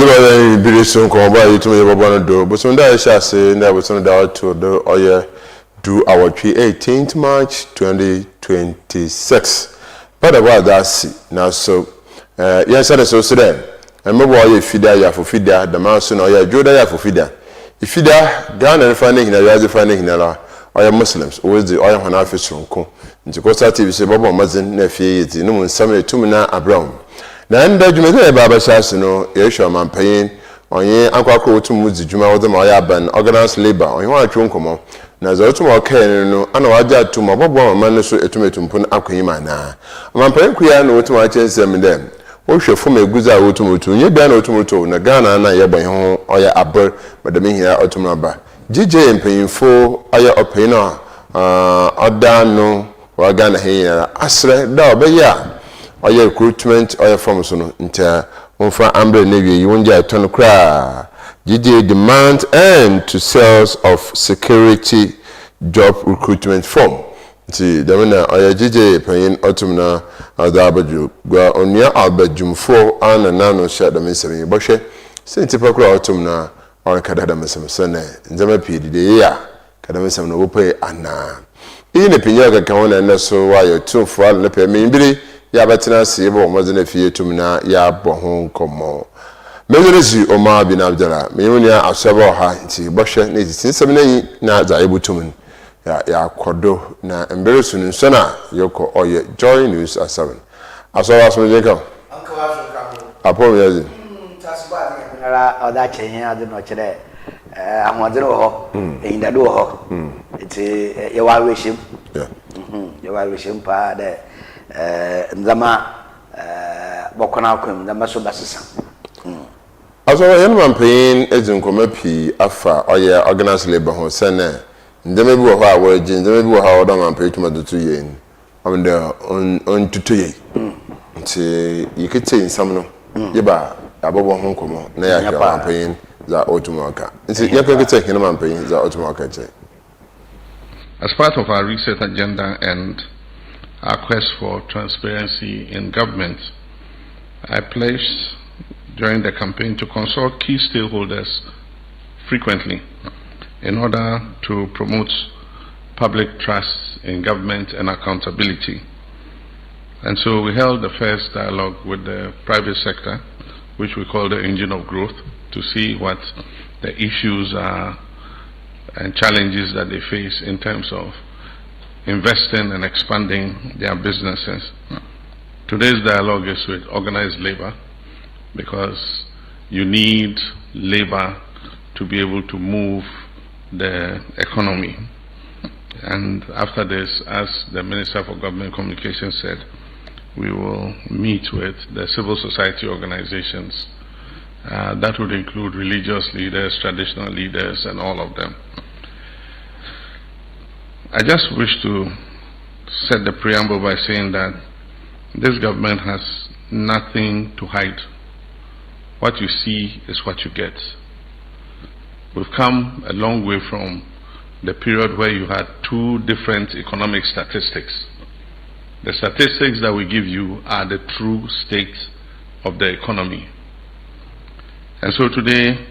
Mother be soon come by you to me about do, but some day shall say never some doubt to the oil do our 18th March 2026. But about that now so yes I so then and maybe why feeder ya for feeder the man soon or ya joda ya for feeder. If feeder Ghana finding in a finding in a or Muslims always the oil on office from co into Costa TV say Bobo Mazin nephew no one summer 2 mina abrown. Na nda dwumede baba shase no yehwa manpayin onye akwakọ otu muzi dwuma wo dem oya ban organized labor onye wa atwo nkomo na za otu okai no ana waja atum abobo mama no so etumetumpon akwanyima na manpayin kuya no otu wa chensem dem wo hwefo eguza otu otu nye bia na otu otu na Ghana na ye ban ho oya abr madame hia otu aba jije mpanyinfo oya opayina oda no wa Ghana hia asre da obeya oya recruitment oya form so no nta wonfa ambre na wie wonja ton kra GJ demand end to sales of security job recruitment form nti demena oya GJ panyin otumna adabaju gwa onia abajumfo ana nano sha da mesebe bohwe senti pakura otumna on kadada mesebe sene nzama pidi ya kada mesebe no wope ana ine pinya ka kawona na so wa yo tumfo ala pe mimbiri ya batina sibo mazina fiye tumna ya bohon komo mezerezi OMAR bin ABDULLAH meyunia asaba ha nti bohwe ne tinsem na za ebutumun ya kodo na emberesu nsona yoko oye joy news at 7 asoba so je kan apo yazi tasba ni na oda chenye ade no kire ahwadere ho eyindado ho eti yewa weshim yewa weshim pa de nzama bokona kwem nzama so basisa aso yen manpayin ezinkoma pi afa oye organized labor ho sene ndeme bi wo ha waji ndeme bi wo ha oda manpayin tuma dutu yen amde on tutu yen nti yikete nsam no yeba abobo ho nkomo na ya hwa manpayin za otumaka nti yakete hin manpayin za otumaka che. As part of our research agenda and our quest for transparency in government, I pledged during the campaign to consult key stakeholders frequently in order to promote public trust in government and accountability. And so we held the first dialogue with the private sector, which we call the engine of growth, to see what the issues are and challenges that they face in terms of investing and expanding their businesses. Today's dialogue is with organized labor, because you need labor to be able to move the economy. And after this, as the Minister for Government Communications said, we will meet with the civil society organizations. That would include religious leaders, traditional leaders, and all of them. I just wish to set the preamble by saying that this government has nothing to hide. What you see is what you get. We've come a long way from the period where you had two different economic statistics. The statistics that we give you are the true state of the economy. And so today,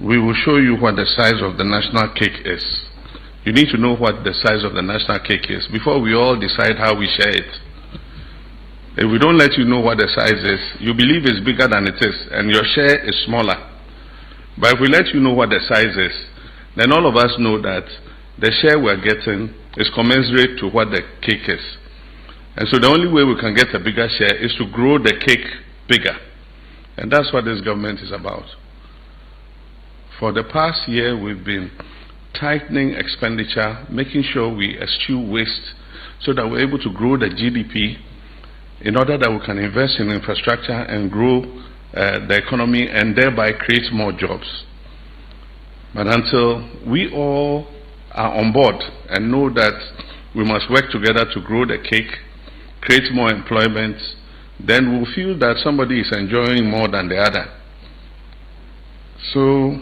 we will show you what the size of the national cake is. You need to know what the size of the national cake is before we all decide how we share it. If we don't let you know what the size is, you believe it's bigger than it is, and your share is smaller. But if we let you know what the size is, then all of us know that the share we're getting is commensurate to what the cake is. And so the only way we can get a bigger share is to grow the cake bigger. And that's what this government is about. For the past year, we've been tightening expenditure, making sure we eschew waste so that we're able to grow the GDP in order that we can invest in infrastructure and grow the economy and thereby create more jobs. But until we all are on board and know that we must work together to grow the cake, create more employment, then we'll feel that somebody is enjoying more than the other. So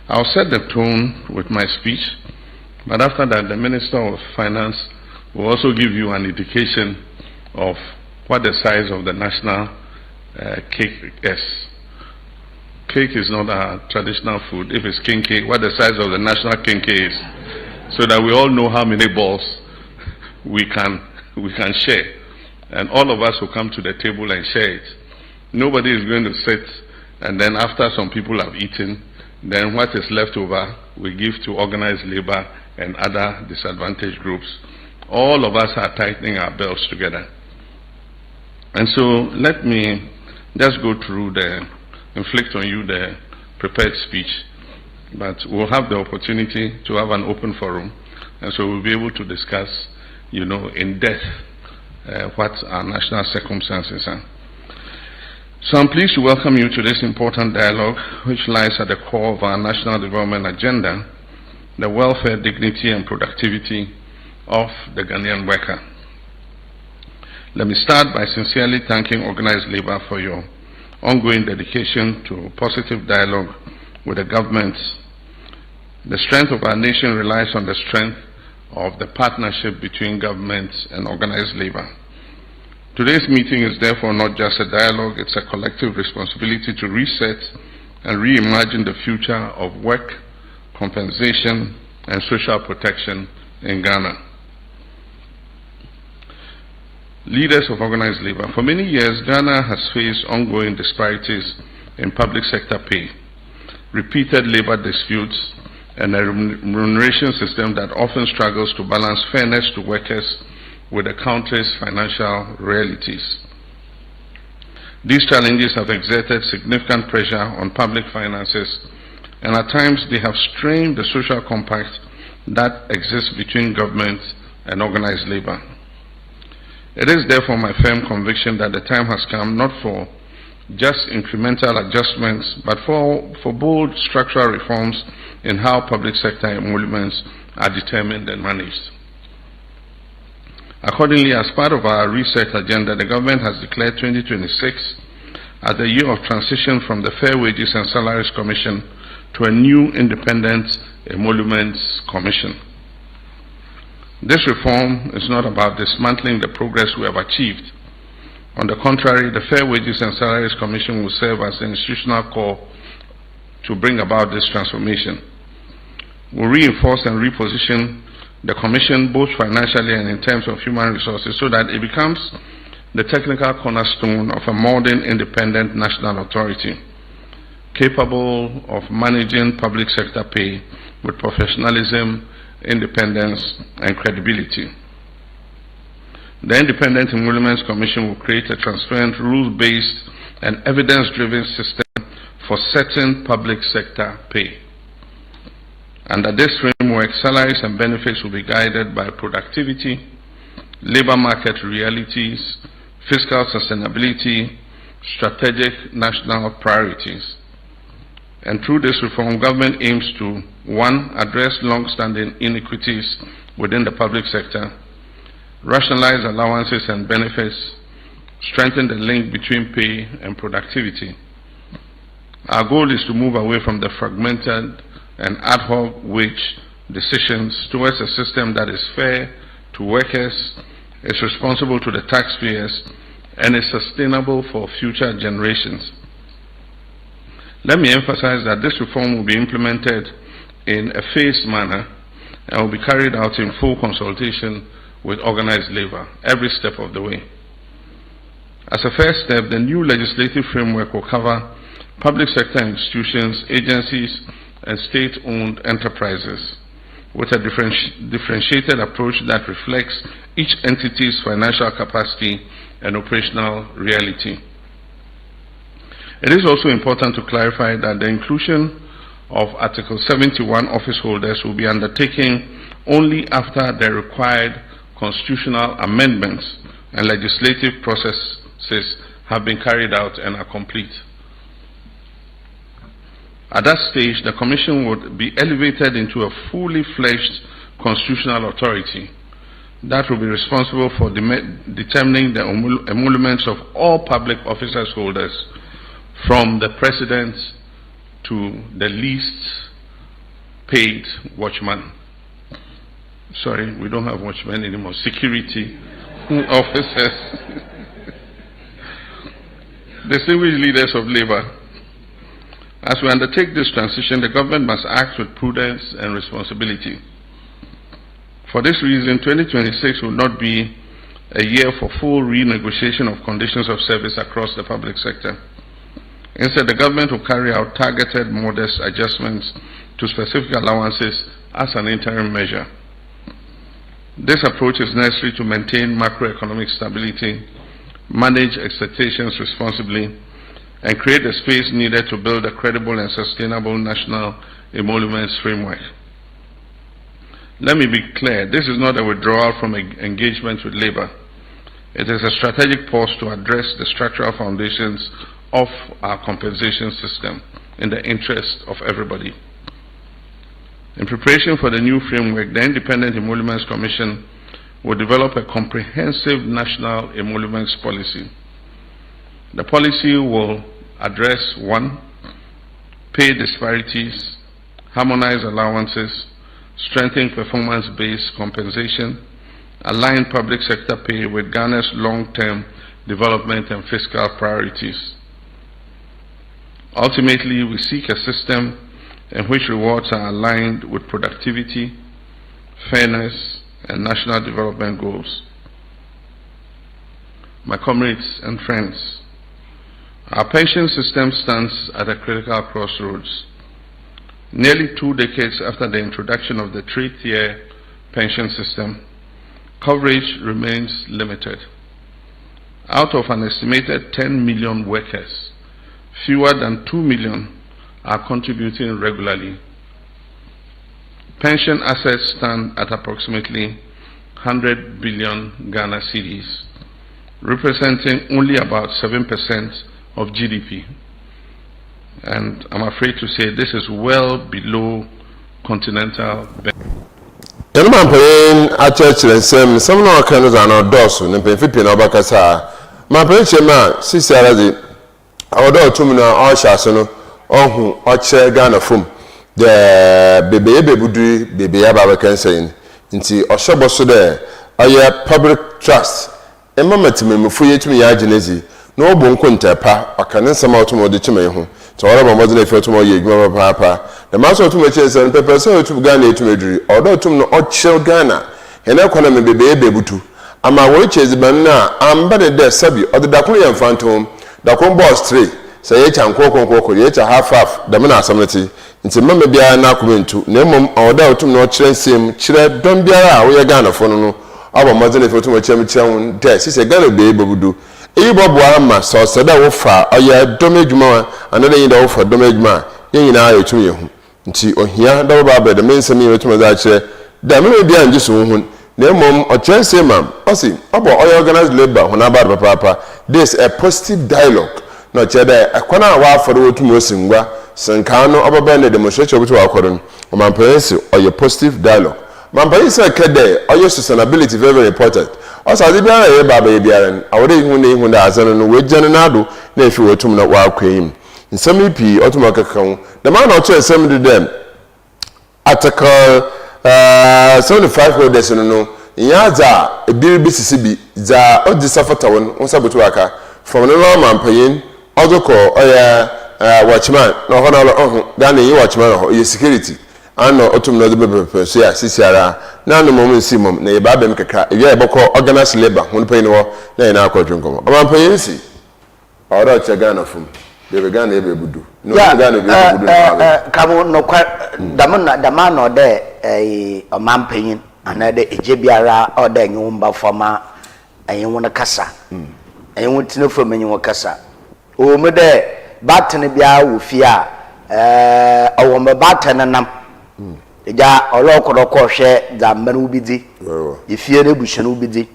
I'll set the tone with my speech, but after that the Minister of Finance will also give you an indication of what the size of the national cake is. cake is not our traditional food. If it's king cake, what the size of the national king cake is, so that we all know how many balls we can share, and all of us will come to the table and share it. Nobody is going to sit, and then after some people have eaten, then what is left over we give to organized labor and other disadvantaged groups. All of us are tightening our belts together. And so let me just go through inflict on you the prepared speech, but we'll have the opportunity to have an open forum, and so we'll be able to discuss, in depth what our national circumstances are. So I'm pleased to welcome you to this important dialogue, which lies at the core of our national development agenda, the welfare, dignity, and productivity of the Ghanaian worker. Let me start by sincerely thanking organized labor for your ongoing dedication to positive dialogue with the government. The strength of our nation relies on the strength of the partnership between government and organized labor. Today's meeting is therefore not just a dialogue, it's a collective responsibility to reset and reimagine the future of work, compensation, and social protection in Ghana. Leaders of organized labor. For many years, Ghana has faced ongoing disparities in public sector pay, repeated labor disputes, and a remuneration system that often struggles to balance fairness to workers with the country's financial realities. These challenges have exerted significant pressure on public finances, and at times they have strained the social compact that exists between government and organized labor. It is therefore my firm conviction that the time has come not for just incremental adjustments, but for bold structural reforms in how public sector emoluments are determined and managed. Accordingly, as part of our reset agenda, the government has declared 2026 as the year of transition from the Fair Wages and Salaries Commission to a new independent emoluments commission. This reform is not about dismantling the progress we have achieved. On the contrary, the Fair Wages and Salaries Commission will serve as an institutional core to bring about this transformation. We'll reinforce and reposition the Commission both financially and in terms of human resources so that it becomes the technical cornerstone of a modern independent national authority capable of managing public sector pay with professionalism, independence, and credibility. The Independent Emoluments Commission will create a transparent, rules-based, and evidence-driven system for setting public sector pay. Under this framework, salaries and benefits will be guided by productivity, labor market realities, fiscal sustainability, strategic national priorities. And through this reform, government aims to, 1, address long-standing inequities within the public sector, rationalize allowances and benefits, strengthen the link between pay and productivity. Our goal is to move away from the fragmented and ad hoc wage decisions towards a system that is fair to workers, is responsible to the taxpayers, and is sustainable for future generations. Let me emphasize that this reform will be implemented in a phased manner and will be carried out in full consultation with organized labor every step of the way. As a first step, the new legislative framework will cover public sector institutions, agencies, and state-owned enterprises with a differentiated approach that reflects each entity's financial capacity and operational reality. It is also important to clarify that the inclusion of Article 71 office holders will be undertaken only after the required constitutional amendments and legislative processes have been carried out and are complete. At that stage, the Commission would be elevated into a fully fledged constitutional authority that will be responsible for determining the emoluments of all public officers holders, from the President to the least paid watchman. Sorry, we don't have watchmen anymore. Security officers. Distinguished leaders of labor, As we undertake this transition, the government must act with prudence and responsibility. For this reason, 2026 will not be a year for full renegotiation of conditions of service across the public sector. Instead, the government will carry out targeted, modest adjustments to specific allowances as an interim measure. This approach is necessary to maintain macroeconomic stability, manage expectations responsibly, and create the space needed to build a credible and sustainable national emoluments framework. Let me be clear, this is not a withdrawal from engagement with labor. It is a strategic pause to address the structural foundations of our compensation system in the interest of everybody. In preparation for the new framework, the Independent Emoluments Commission will develop a comprehensive national emoluments policy. The policy will address 1. Pay disparities, harmonize allowances, strengthen performance-based compensation, align public sector pay with Ghana's long-term development and fiscal priorities. Ultimately, we seek a system in which rewards are aligned with productivity, fairness, and national development goals. My comrades and friends, our pension system stands at a critical crossroads. Nearly 2 decades after the introduction of the three-tier pension system, coverage remains limited. Out of an estimated 10 million workers, fewer than 2 million are contributing regularly. Pension assets stand at approximately 100 billion Ghana cedis, representing only about 7% of GDP. And I'm afraid to say this is well below continental benchmark. Gentlemen, paying a church and some no canoes are not dorsal and pay flipping over Cassa. My pension man, Sister Razzie, our daughter to me now, all Shasono, or who, or chair Ghana from the baby Budri, baby Abba can say, into or Shaboso there, a public trust. A moment to me, Mufuye to me, Agenesi, no bone pa, or can some automotive to me. So all of my mother felt to my papa. The master to my chest and pepper so to Ghana to Madrid, although to no odd shell Ghana, and I call me baby able to. And my watch is banana, I'm better there, Sabi, or the Dakulian phantom, the combo straight, say it and cocoa, yet a half, the mana samity, into Mamma Bia Nakumin to, Nemum, or doubt to no children sim, children, don't be a we are Ghana for no. Our mother felt to my champion, there, she's a Ghana baby would do. Ebo Boama saw Sada Wofa, or ya domage ma, another in the offer domage ma, yen I to you. Nti ohia da ba ba the men semi wetu za che da me bia nje so hu na mom o chen say mam o si obo organized labor hona ba papa. This a positive dialogue no che da akwana wa aforo wetu mo singwa senka no obo na demonstration wetu akoro no man parents o ye positive dialogue man parents kede o ye sustainability very important also ade bia ye ba ba bia awore hu na hu da azano no we jene na do na efi wetu na wa akwem nsami pi otuma kakan the man out to send them article 75 holders no yaza e bisisi bi za odi safata won onsabutu aka from the normal payin odoko oya watchman no hono Ghana yi watchman ho ye security ano otum no de bebe so ya sisiara na no mom nsi mom na ye ba bem kaka e ya boko organize labor hon payin wo na ina akwadwon komo o man payin si ora che Ghana fum they began to be budu. No, come no damano de a man paying another Ejibiara or the Yumba former and you want a cassa. And you want to know from any cassa. Oh, me there, Batanibia will fear a woman batten and the ja or local share that man will be the if you are bush and will be the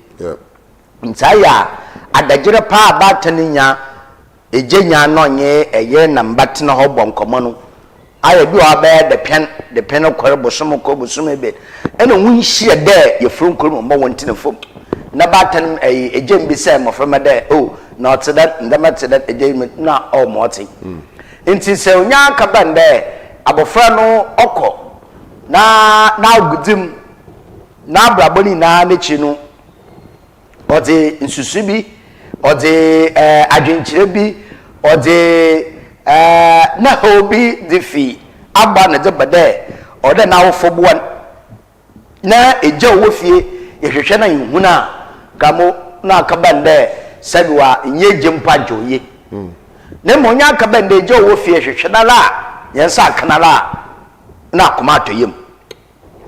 Insaya at the Jirapa battening ya. Ejenya no nye eye na mbate na ho bom komo aye bi wa be the pen okore bosom ko bosom ebe ena wunhie de ye fru nkoro mo wonti na fom na batan ejem bi se mo frama de oh not that ndama to that ejem na all moti nti se onya aka bande abofra no okọ na gudim na braboni na nechi no ode nsusu bi ode adwenkyere bi ode na obi de fi aba na de bade o de na wo fobuan na eja wo fie ye hwehwe na yihuna kamo na akabande sabiwa nye jimpa joye na mo nya akabande eja wo fie hwehwe na la yensa kanala na akoma atoyem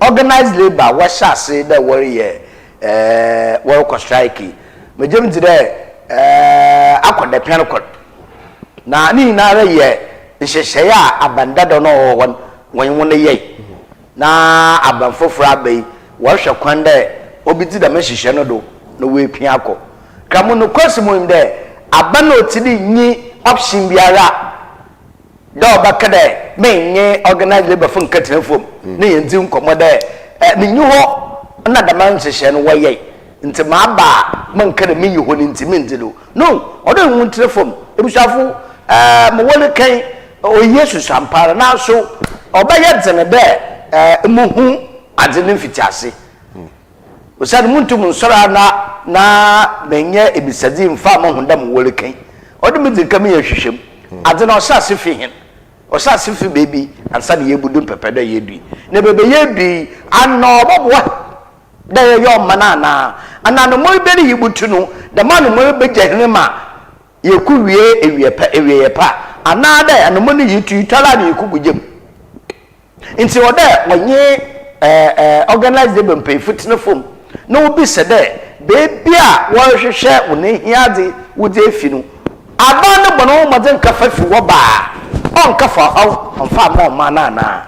organized labor wa shase da woriye wo ko strike mejem dire akoda piano kod na ni na ra ye nhyehyeye a abanda do no won ye na aban foforo abai wo hwe kwan de obiti da mehyehyeye no do no we pia akọ kamo no kwasimo im de abana otidi nyi option biara do bakade menye organized labor fun katenfom ne yenti nkomo de ni nyu ho na da man hyehyeye no woye nti ma ba man kada min yi honi nti min dilo no odo hun telefon ebusafo mo wole kan o yesu sampara na so obaye dzene de muhu ade ne fitiase o sad muntu mun sora na menye ebisadi mfa mo honda mo wole kan odo mi dzika mi yehwehwem ade na o sase fi hin o sase fi baby ansa ne yebudu pepede yedui ne bebe yedui anno bobwa da yo manana anano mo iberi yibutu no da manu mo bejahinema yekuwie ewie pa anada anomo ni yitu tala ni yekugugem nti oda wanye organize them pay fitna form no obi sede bebi a wo hwehwe woni hiade wode afi no aba ne bono mo den kafa fi wo ba on kafa on fa mo manana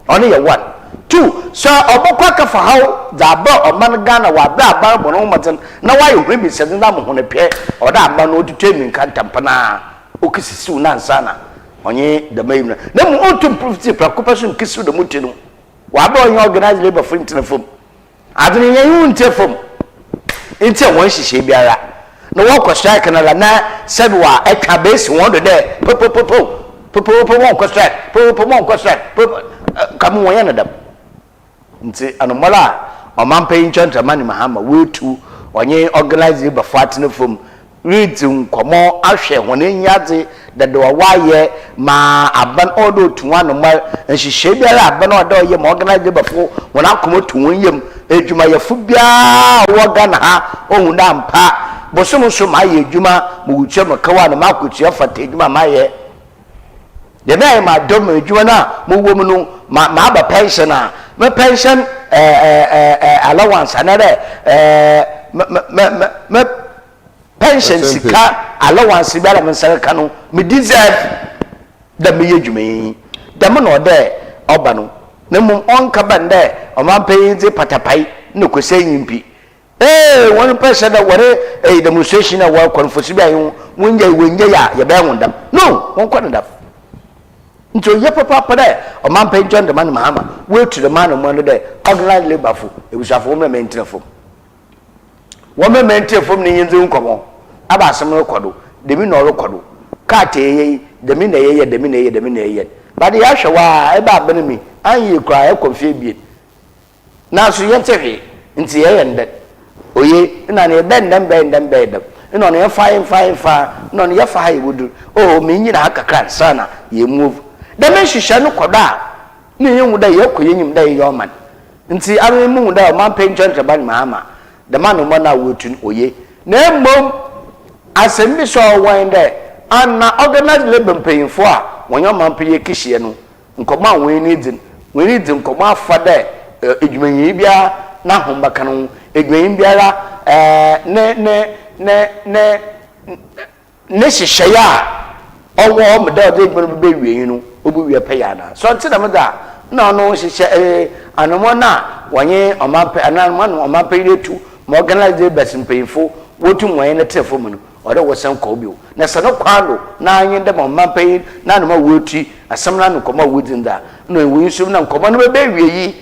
oni ye one 2 so obokwa kafa hawo da ba oman Ghana wa bra ba bono maten na wa ye hwebi sede na mo hone pe oda aba no tutemi kan tampana okisisi una nsana onye da mayim na mu otum profit prakopasun kisu da mutinu wa ba onye organize labor for interfom adini ye yu interfom inte won hihye biara na wo ko strike na na sabi wa etwa base won do de po won ko strike po won ko strike kamu won ya na dam nti anomala omampe nchanta mani mahama wetu onye organize ba fatine fom read nkomo ahwe hone nyade dado waye ma aban odo tuwa no mal nhihye biara aban odo ye ma organize ba fo wona komo tuwon yem ejuma yafu bia woga na ha ohun da mpa bosom so ma ye ejuma mu wuche makawa na makotu afata ejuma ma ye de na ma dom ejuma na mo wo mu no ma ba pension na me pension allowance another me pension sika allowance biara me saraka no me deserve da me yedwuma da me no de oba no na mum onka bande o man pay nze patapai no kwese yimpi one person that were a demonstration na wa konfosi bi ayi wonje ya be nwondam no won kwanodam nto ye papa pade o man pay John the man mahama we to the man mo no de organize labor fo ebusafo mo maintain fo wo me maintain fo ni yinze nkomo aba asem rekodo demi no rekodo ka te ye demi na ye but ya hwewa e ba bene mi an ye kra e konfie bie na so ye tehe nti ye yende oye ina ne bendem ina ne fa ina ne fa wudu oh me nyina akakra sana ye move da me hwehwe no koda ne ye wuda ye koyenyim da ye oman nti aro mu wuda man pension traban mahama da man mo na wotu oye na mom asem bi so wende ana organize labor paying a wonyo man pay kihye no nkoma won ni din nkoma afade edwumanyi bia na hombaka no edwumanyi biara ne hyehyaya owo meda de gbon be wie no obu wie pay ana so nti na meda na no hyehyɛ anomo na wonye omape ananmo no omape letu mo organize labor paying wotu moye na tefo mu no ode wosan ko bio na sano kwano na anyi de mampai na no ma woti asam na no koma wodin da no ewu sum na koma no be wie yi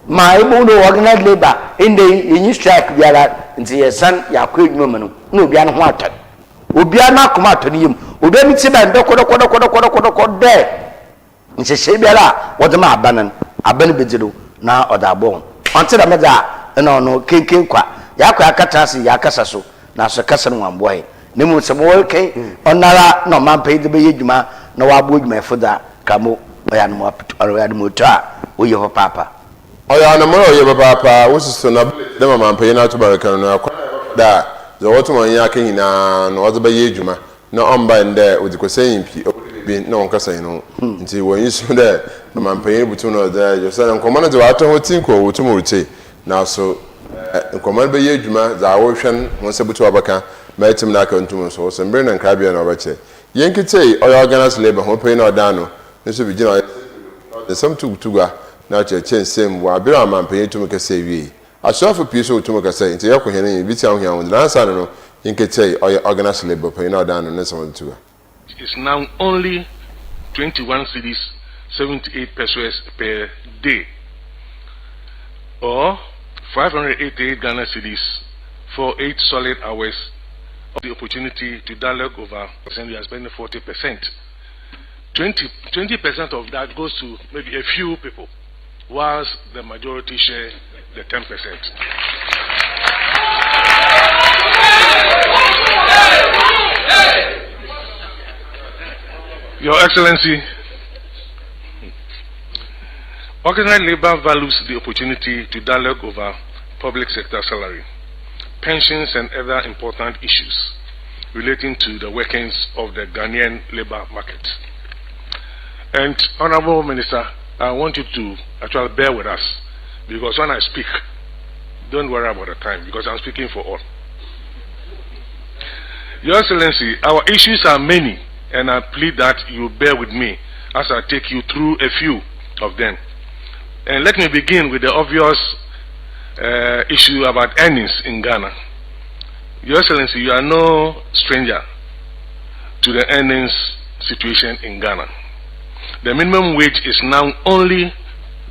ma ibu no organize labor inde yin strike biara nti yesan yakwa edwuma mu no obi an ho atan obi an akoma atan yim obi mi ti ba ndoko de nse biara wode ma abanan bediro na odabon onti da meda na no kenken kwa yakwa akatasi yakasa so na so kasa no amboe Nemu some working on Nala, no man paid the Bayjuma, no abudme for that, Camo, Motra, or your papa. Oh, yeah, no more, your papa, which is so not the man paying out to Barracan, that the Ottoman Yakin and other Bayjuma, no on by there with the saying, no Casino, until when you saw there, the man paying between there, your son and commander to Atomotiko, Tumurti. Now, so, command Bayjuma, the ocean, once able to Abaca, met him like on Tumos, and Brennan Caribbean or Bache. Yankee say, or organized labor, home paying or dano, this will be general. There's some two tuga, not your chain same, while Bill man paying to make a save. I saw for peace to make a say, into your coherent, be telling him on the last animal, Yankee say, or your organized labor paying or dano, and so on too. It's now only 21 cities, 78 pesos per day, or 588 Ghana cedis for 8 solid hours of the opportunity to dialogue over. We are spending 40%. 20% of that goes to maybe a few people, whilst the majority share the 10%. Your Excellency, organized labor values the opportunity to dialogue over public sector salary, pensions and other important issues relating to the workings of the Ghanaian labor market. And Honorable Minister, I want you to actually bear with us, because when I speak, don't worry about the time, because I'm speaking for all. Your Excellency, our issues are many, and I plead that you bear with me as I take you through a few of them. And let me begin with the obvious issue about earnings in Ghana. Your Excellency, you are no stranger to the earnings situation in Ghana. The minimum wage is now only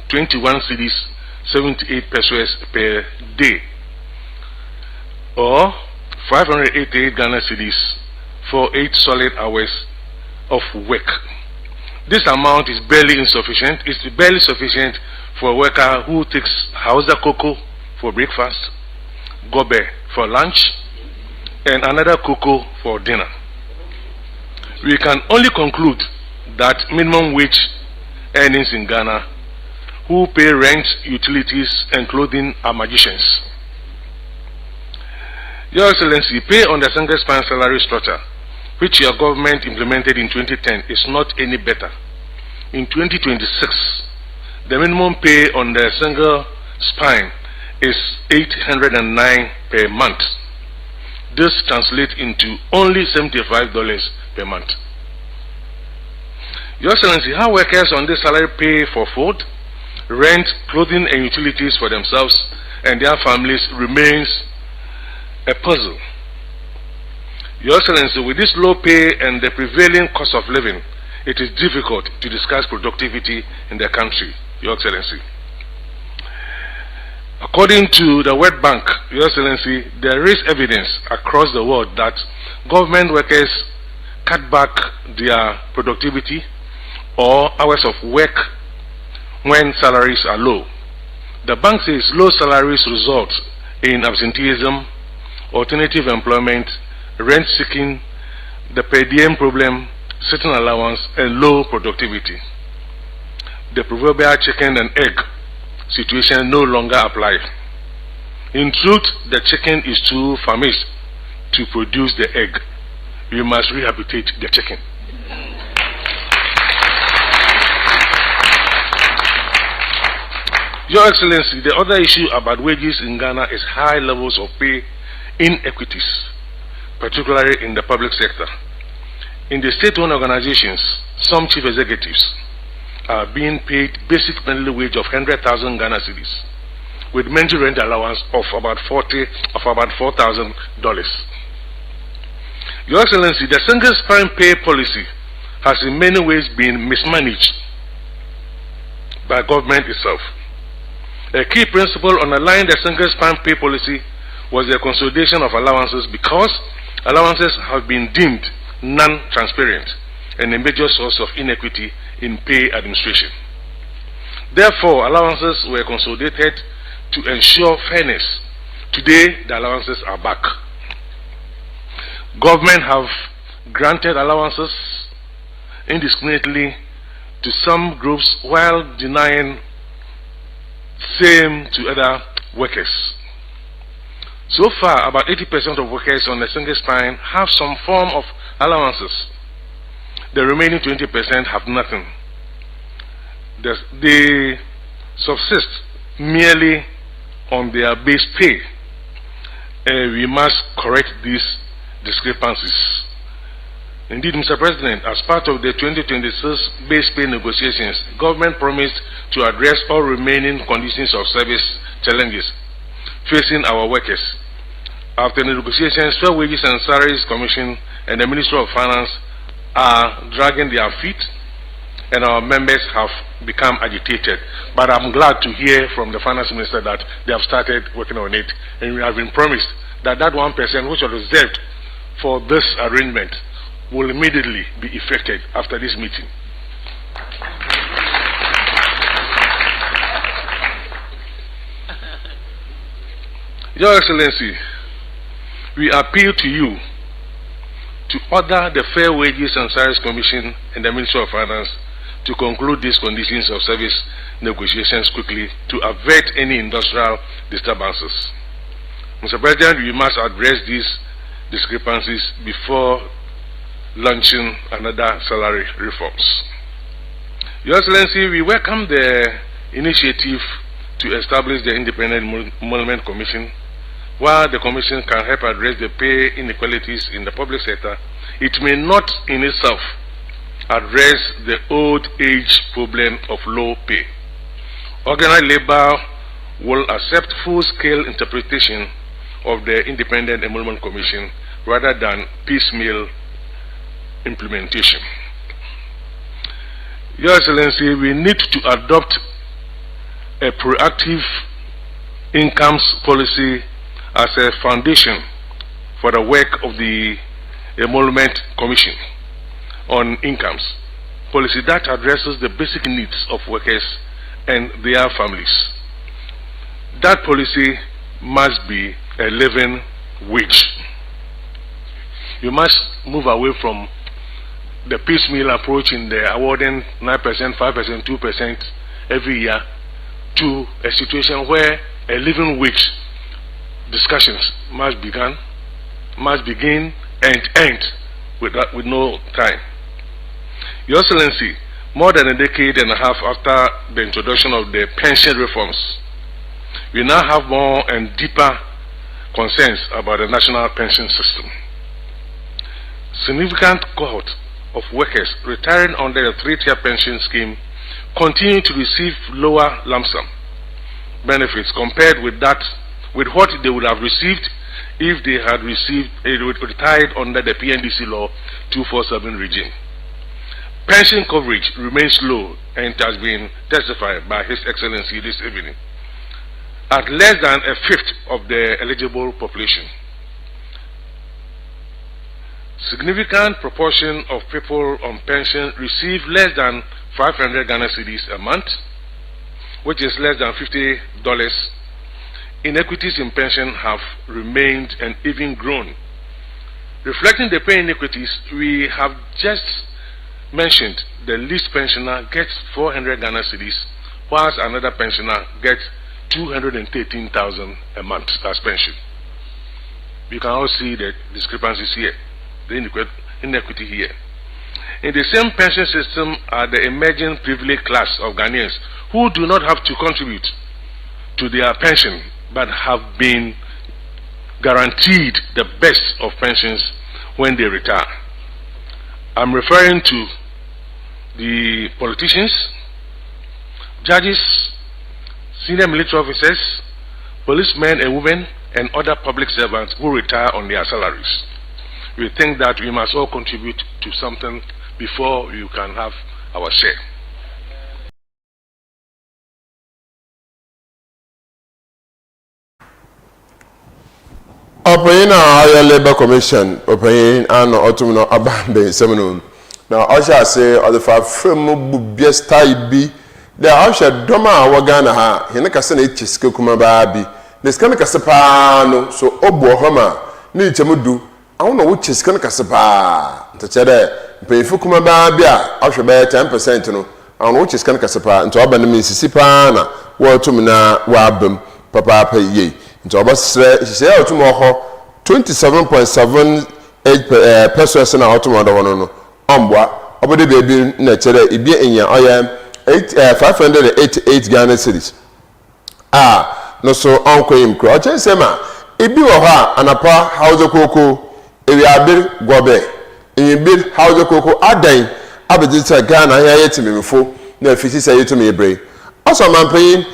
21 cedis, 78 pesos per day, or 588 Ghana cedis for 8 solid hours of work. This amount is barely insufficient. It's barely sufficient for a worker who takes Hausa cocoa for breakfast, gobe for lunch, and another cocoa for dinner. We can only conclude that minimum wage earnings in Ghana, who pay rent, utilities, and clothing, are magicians. Your Excellency, pay on the single span salary structure, which your government implemented in 2010, is not any better. In 2026, the minimum pay on the single span is $809 per month. This translates into only $75 per month. Your Excellency, how workers on this salary pay for food, rent, clothing, and utilities for themselves and their families remains a puzzle. Your Excellency, with this low pay and the prevailing cost of living, it is difficult to discuss productivity in the country, Your Excellency. According to the World Bank, Your Excellency, there is evidence across the world that government workers cut back their productivity or hours of work when salaries are low. The bank says low salaries result in absenteeism, alternative employment, rent seeking, the per diem problem, certain allowance, and low productivity. The proverbial chicken and egg situation no longer applies. In truth, the chicken is too famished to produce the egg. We must rehabilitate the chicken. Your Excellency, the other issue about wages in Ghana is high levels of pay inequities, particularly in the public sector. In the state-owned organizations, some chief executives are being paid basic monthly wage of 100,000 Ghana cedis, with monthly rent allowance of about $4,000. Your Excellency, the single span pay policy has in many ways been mismanaged by government itself. A key principle underlying the single span pay policy was the consolidation of allowances, because allowances have been deemed non-transparent and a major source of inequity in pay administration. Therefore, allowances were consolidated to ensure fairness. Today, the allowances are back. Government have granted allowances indiscriminately to some groups while denying same to other workers. So far, about 80% of workers on the single spine have some form of allowances. The remaining 20% have nothing. They subsist merely on their base pay. We must correct these discrepancies. Indeed, Mr. President, as part of the 2026 base pay negotiations, government promised to address all remaining conditions of service challenges facing our workers. After the negotiations, Fair Wages and Salaries Commission and the Ministry of Finance are dragging their feet, and our members have become agitated. But I'm glad to hear from the Finance Minister that they have started working on it, and we have been promised that that 1% which was reserved for this arrangement will immediately be effected after this meeting. Your Excellency, we appeal to you to order the Fair Wages and Salaries Commission and the Ministry of Finance to conclude these conditions of service negotiations quickly to avert any industrial disturbances. Mr. President, we must address these discrepancies before launching another salary reforms. Your Excellency, we welcome the initiative to establish the Independent Emolument Commission. While the Commission can help address the pay inequalities in the public sector, it may not in itself address the old age problem of low pay. Organized labor will accept full-scale interpretation of the Independent Emolument Commission rather than piecemeal implementation. Your Excellency, we need to adopt a proactive incomes policy as a foundation for the work of the Emolument Commission on incomes, policy that addresses the basic needs of workers and their families. That policy must be a living wage. You must move away from the piecemeal approach in the awarding 9%, 5%, 2% every year to a situation where a living wage discussions must begin and end with no time. Your Excellency, more than a decade and a half after the introduction of the pension reforms, we now have more and deeper concerns about the national pension system. Significant cohort of workers retiring under the 3-tier pension scheme continue to receive lower lump sum benefits compared with what they would have received if they had retired under the PNDC law 247 regime. Pension coverage remains low, and it has been testified by His Excellency this evening, at less than a fifth of the eligible population. Significant proportion of people on pension receive less than 500 Ghana cedis a month, which is less than $50. Inequities in pension have remained and even grown. Reflecting the pay inequities, we have just mentioned the least pensioner gets 400 Ghana cedis, whilst another pensioner gets 213,000 a month as pension. We can all see the discrepancies here, the inequity here. In the same pension system are the emerging privileged class of Ghanaians who do not have to contribute to their pension but have been guaranteed the best of pensions when they retire. I'm referring to the politicians, judges, senior military officers, policemen and women, and other public servants who retire on their salaries. We think that we must all contribute to something before you can have our share. Operating our Labour Commission, operating an autumnal abandoned seminum. Now, I shall say, or the firm best type be the Asha Doma Wagana, Henakasan Chisko Kumababi, the Scanicasapano, so Obo Homa, Nichamudu, I don't know which is going to Casapa to Chede, pay Fukuma Babia, I should bear 10% no. I don't know which is going to Casapa into Auburn, Mississippi, War to Mina, Wabum, Papa pay ye. Into Abbas, she said tomorrow 27.78 pesos in our tomorrow. Ombwa, Obody baby, Nature, Ibia in your I am 588 Ghana cedis. No so uncle him crouch and sema. Ibi waha anapa house koko. Ewi abir gobe. In bid house koko adan. Abedita Ghana ya yeti mifo. Na fiti say to me bre. Also man paying.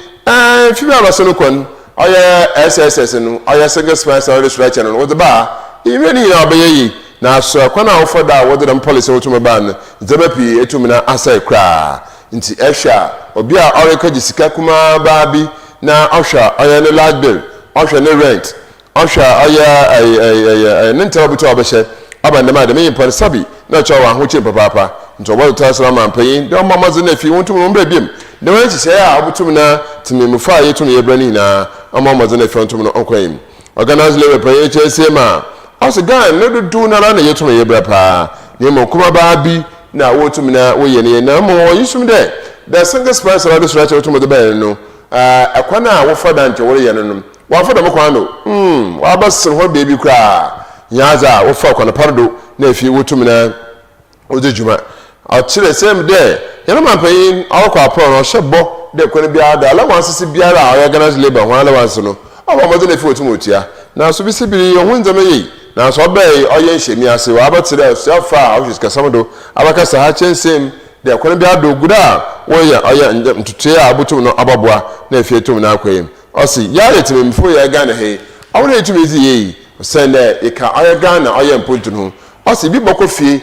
Fibi abasonu kon. Oya SSS no. Oya single sponsor research no. What the bar? Even in abayi. Na so kwana offer da what them policy to me ban. Nzebepi etumi na asai kra. Nti ehwa obi a oreka gisika kuma baabi na ohwa oya ne light bill ohwa ne rent ohwa oya nenta obi to obehye abande ma de me yin sabi na cho wa hoche papa nti obo to asra man payin de mama zo na fi wontum mo mbra biem de wan chi se a obutum na timi fa yetum ye brani na mama zo na fi wontum no onkwayim organize lewe payin che se ma also gan no do na na yetum ye bra pa ne mo kuma baabi na wotum na wo ye ne na mo yisum de the single sponsor of this right to the bell no akwana wo foda nche wo ye no wo foda mo kwan no wa bas ho baby kra nyaza wo fa kwana pardo na efi wotum na odejuma a chire sem de ye no man payin awakwa pro no shebo de kwana bia da la wan sisi bia ra o organize labor ho ala wan so no o mo de na efi wotum otia na so bi sibiri yo hu nzama yi na so be oye nhemi ase wa abatire so fa office kasamdo abaka sa ha chensem de akwana bi adoguda woya oya ntutu a abutum no ababoa na efietum na akwem osi ya letime mfo ya Ghana he awona etum ezi yi sende ika oya Ghana oya mpuntu no osi bi bokofie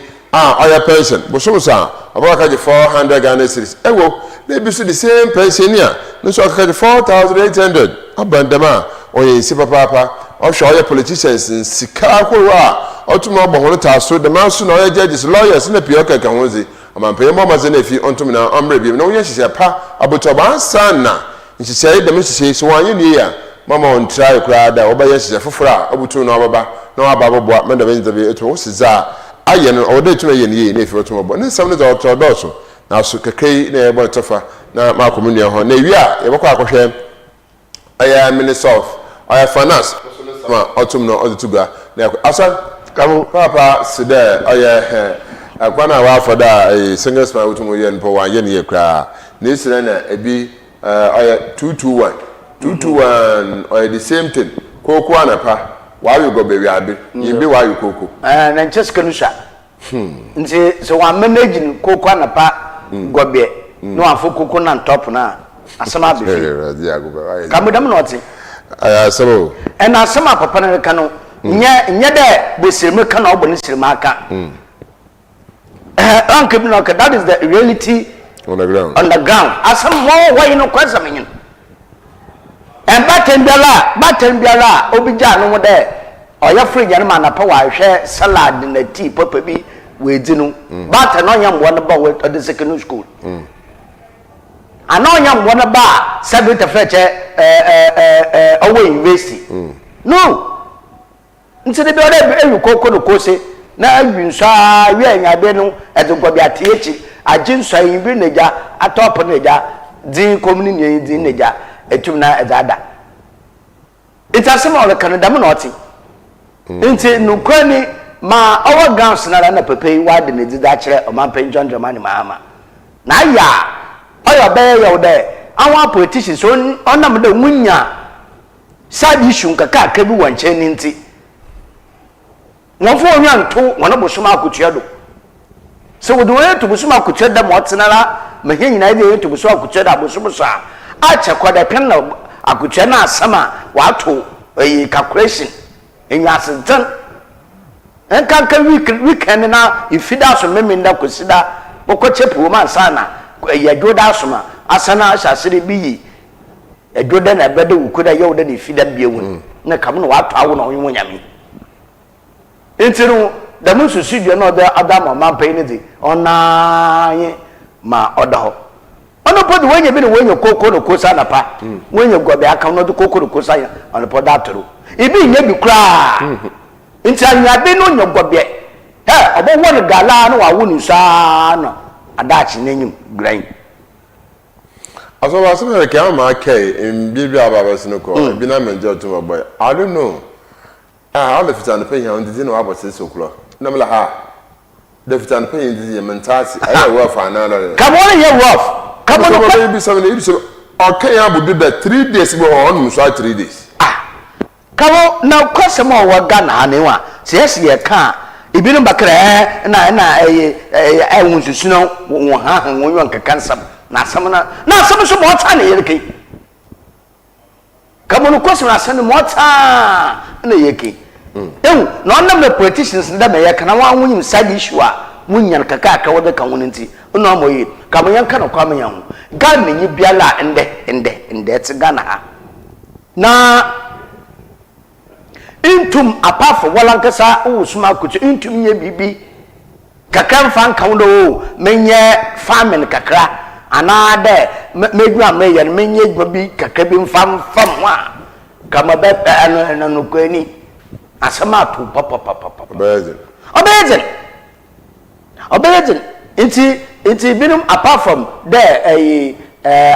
oya pension bosomusa abaka je 400 Ghana cedis ewo na bi so the same pension ya no so aka je 4800 abandama oya si papa ohwa oya politicians sika akwa otuma obohono taso de manso na oya judges lawyers na pioka ka honzi amampeye mo maze na fi ontum na amre bi na wonya hihye pa abotoba sana nhihye de mhihye so wanye ni ya mama on try kra da oba hihye fofora abutu na obaba na wababoboa menda benza bi eto wosiza aye no oda tuma ye ni na fi otum obo ne sam ne da otodoso na so kekei na ebo tofa na makomuni ho na wi a ye bokwa akohwe aya minister of aya finance ma otum no odutuga na asa kamu papa side aya akwana wa foda single span wotum ye npo wa ye ne kra na isire na ebi aya 221 or the same thing koko anapa wa you go be wi abi yimbi wa you koko na ncheske no sha nti so wa manage koko anapa gobe no afo koko na top na asama be kamudam no oti aya sabo and asama papa na ka no nya de bosirme ka na obone sirme aka that is the reality on the ground asam mo why no kwasa menyin and batten biala obija no mo de oya fridge na ma na pa wa hwe salad na tea papa bi we di no batten no nya mo na ba we the secondary school ana nya mo na ba sabita feche owe university no ntide bi ode ewu koko no kose na awinsa wi anyabe no edugbo bi atiechi aginsa yimbi neja atop neja din komuni ne din neja etum na ezada itasema ole Canada mo noti nti nukwani ma our gowns na pepe wa de ne dida kire o man pen John Dramani Mahama na ya oyo be ya ode awon politicians onam de munya side issue nkaka akabi wanche ni nti wọ́n fún onyan to wọ́n bosoma akutua do so wo do to bosoma akutua da mo tenara me he nyina de to bosoma akutua da bosomo so a che kwada pen na akutua na asama wa to calculation enya sentan en kan weekend na ifida so meminda kosida bokoche pu man sana ya joda soma asana asasire bi ejoda na bede wukuda yoda ni ifida biewun na kam no wa to awo na onwo nyame entiru da musu sidwe no da adama man pay ni ona ma odaho ono pod wenye bi ni wenye koko no kosa na pa wenye gobe aka no do koko no kosa ya ono pod atoro ibi nye bi kra Inti anyabe no nyogobye. Obo won gala no wa wonu saa no. Adachi nenyim grain. Aso me ke ama kai in bibi ababa sinoko bi na menjo to my boy. I don't know. All the fitan pay here on the dinner about 6 o'clock. No mala ha. The fitan pay in the mentasi. I will final. Come on here rough. Come on baby 7 so okay I would do that 3 days go on so 3 days. Come on now question more wa Ghana anewa. Se ye ka ibinu bakra na wunsusu no wo ha won yon kekansam na asam so mo ta na yeke. Come on question asem mo ta na yeke. No nam the politicians nda me yeka na wa wunyim side issue a munyan kaka aka wode kan won nti no amoyi ka mo yanka no kwa mo yan Ghana nyi biala ende ti Ghana ha na intum apart from walankasa suma kutu intum ye bibi kakra fan kan do menye farming kakra anade medwa meyer menye gbabi kakra bi fam wa kama be no kwani asama to papa obedient inti binum apart from there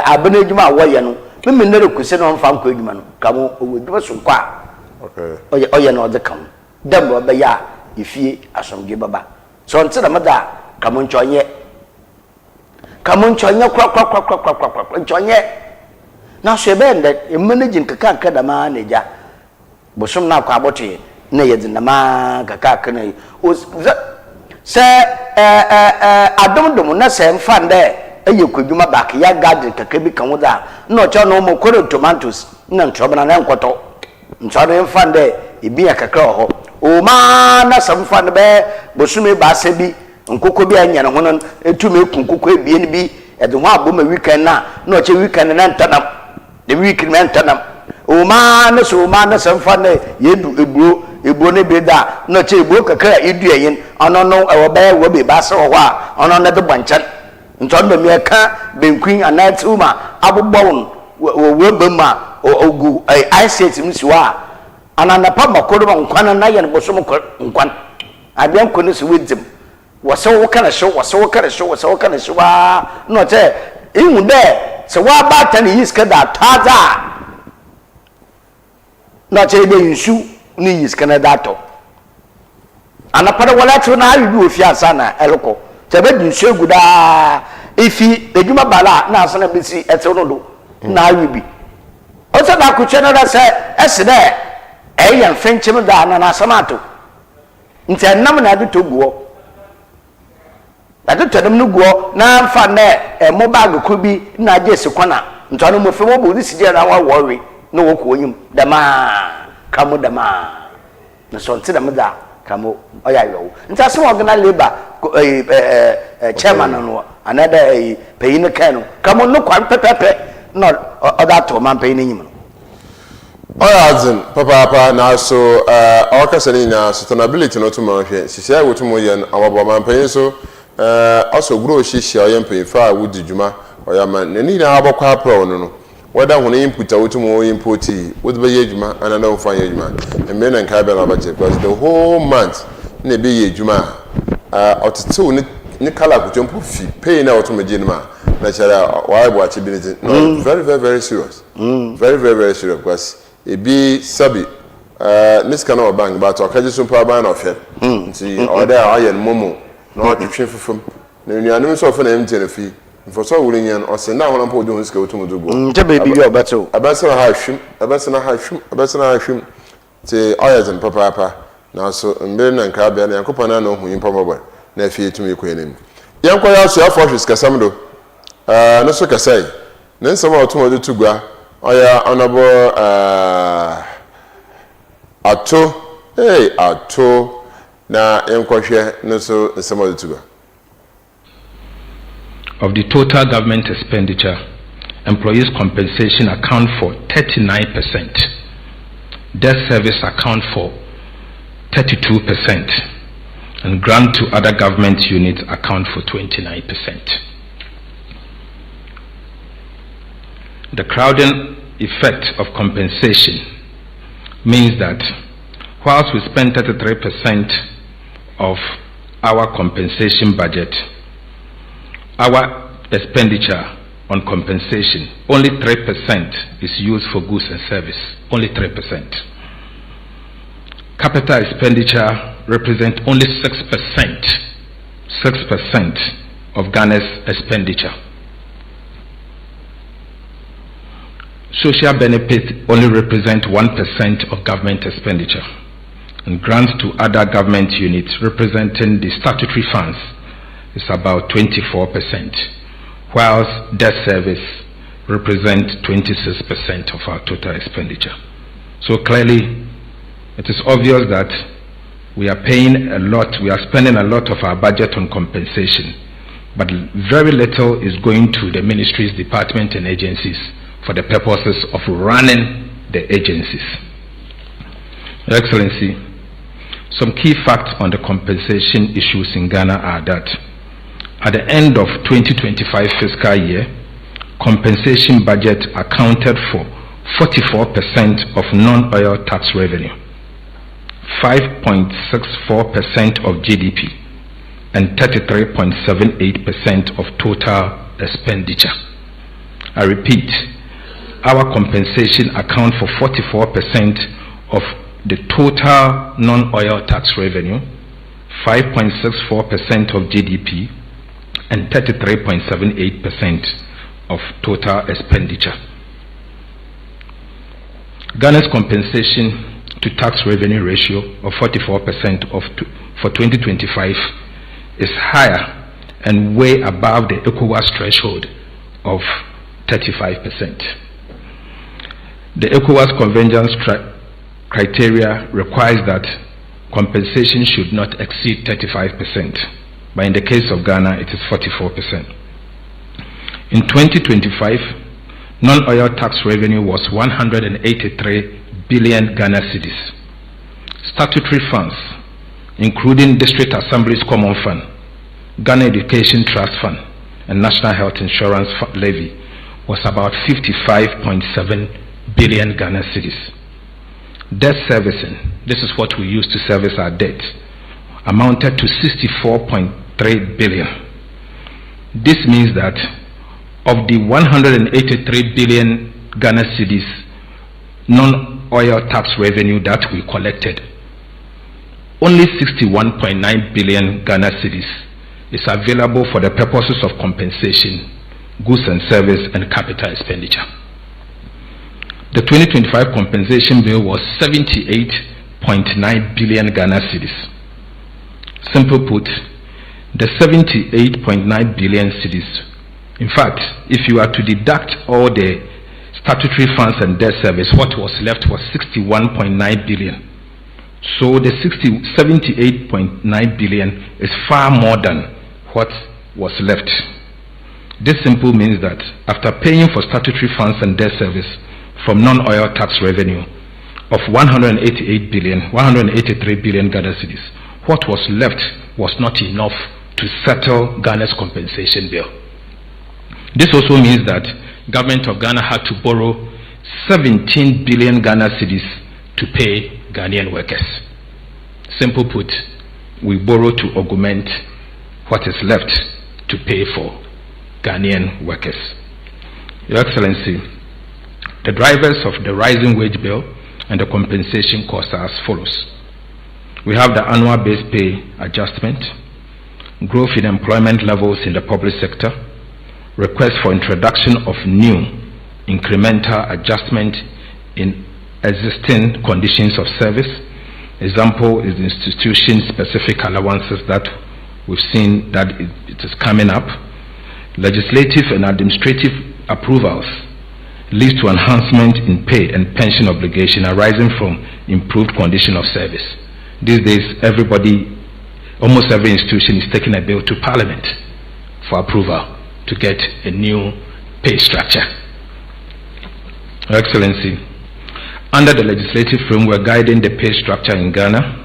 abenejuma woye no me nere kuse no fam ko eduma no kamo oweduma so kwa. Okay. Oye no de kam. Dem bo be ya ifie asomge baba. So ntira mada kamo nchonye kwa nchonye. Na so be nde managing kaka da ma neja. Bosom na kwa abote na ye dinna ma kaka na se adom na se mfa nde eye kwadwuma back ya garden kaka bi kan woda na ocho no mo koro tomatoes na ntobana na nkoto ntware mfa nde ebi akakra ho OMAR na samfa ne be bosume ba se bi nkoko bi anya ne ho no etumi kunkoko ebie bi ede ho aboma weekend na oche weekend na ntanam the weekend na ntanam OMAR na samfa ne yedu eburo ne be da na oche eburo kakra edu eyin ono no ewo be ba se ho a ono na de banchan ntwando me ka benkwin anatuma abobon wo bema ogu ICT msiwa ananapa makodo nkwan na ye no boso nkwan abian kone se wedzem wose wo kana show no te ihu de se wa ba ta ni yiska da taza no te de nsu ni yiska na dato anapa da wala to na ayu ofi asana elko te be nsu eguda ifi eduma bala na asana bisi etero do na ayu bi osa da ku chena da se esde eyan fenchim da na asamato nti enam na de toguo da de todem no guo na mfa na mo bag ko bi na agese kwana nti anu mo fe mo bo disi je na wa worry no wo ko oyim da ma kamo da ma na so nti da me da kamo oya yo nti asem organize labor chairman no another paying kan kamo no kwan pepepe no other to man pay ni nyim. Azin papa na so awakasani na sustainability no to man hwe sisi ayi wotumo yen awabo man pay so also gro hihia oyen pay fa wudi djuma oyama nani na abokwa apro no whether when input wotumo input would be yedjuma and na fa yedjuma and men and ka be na bache because the whole month na be yedjuma otetu ni kala kutompo fi pay na wotumo jinma na chere why bo achibility no very serious very serious because e be sabi this kind of bank but okaje so pa ban of here nti order ayen momo na otwetwe fufum na nuanu so fa na mtene fi for so wurin yan o se na wona po do huska wotumo dugo nte baby bi obato abasana ha hwim ti ayazin papa na so mbe na nka bia na yakopana na ohun yimpa mobile na fi etumi ko enim yankwa ya so afọ hwis kasam do no so kasai na nsama wotumo do tugwa oya honorable ato na enkwahwe no so nsama do tugwa. Of the total government expenditure, employees' compensation account for 39%, debt service account for 32%, and grant to other government units account for 29%. The crowding effect of compensation means that whilst we spend 33% of our compensation budget, our expenditure on compensation, only 3% is used for goods and service, only 3%. Capital expenditure represents only 6% of Ghana's expenditure. Social benefits only represent 1% of government expenditure, and grants to other government units representing the statutory funds is about 24%, whilst debt service represents 26% of our total expenditure. So clearly, it is obvious that we are paying a lot, we are spending a lot of our budget on compensation, but very little is going to the ministries, departments, and agencies for the purposes of running the agencies. Your Excellency, some key facts on the compensation issues in Ghana are that at the end of 2025 fiscal year, compensation budget accounted for 44% of non-oil tax revenue, 5.64% of GDP, and 33.78% of total expenditure. I repeat, our compensation account for 44% of the total non-oil tax revenue, 5.64% of GDP, and 33.78% of total expenditure. Ghana's compensation to tax revenue ratio of 44% for 2025 is higher and way above the ECOWAS threshold of 35%. The ECOWAS convergence criteria requires that compensation should not exceed 35%, but in the case of Ghana, it is 44%. In 2025, non-oil tax revenue was 183 billion Ghana cedis. Statutory funds, including District Assembly's Common Fund, Ghana Education Trust Fund, and National Health Insurance Levy, was about 55.7 billion Ghana cedis. Debt servicing, this is what we use to service our debt, amounted to 64.3 billion. This means that of the 183 billion Ghana cedis non-oil tax revenue that we collected, only 61.9 billion Ghana cedis is available for the purposes of compensation, goods and service, and capital expenditure. The 2025 compensation bill was 78.9 billion Ghana cedis. Simple put, the 78.9 billion cedis, in fact, if you are to deduct all the statutory funds and debt service, what was left was 61.9 billion. So the 78.9 billion is far more than what was left. This simply means that after paying for statutory funds and debt service from non-oil tax revenue of 183 billion Ghana cedis, what was left was not enough to settle Ghana's compensation bill. This also means that government of Ghana had to borrow 17 billion Ghana cedis to pay Ghanaian workers. Simple put, we borrow to augment what is left to pay for Ghanaian workers. Your Excellency, the drivers of the rising wage bill and the compensation costs are as follows. We have the annual base pay adjustment, growth in employment levels in the public sector, request for introduction of new incremental adjustment in existing conditions of service. Example is institution-specific allowances that we've seen that it is coming up. Legislative and administrative approvals leads to enhancement in pay and pension obligation arising from improved condition of service. These days, almost every institution is taking a bill to Parliament for approval to get a new pay structure. Your Excellency, under the legislative framework guiding the pay structure in Ghana,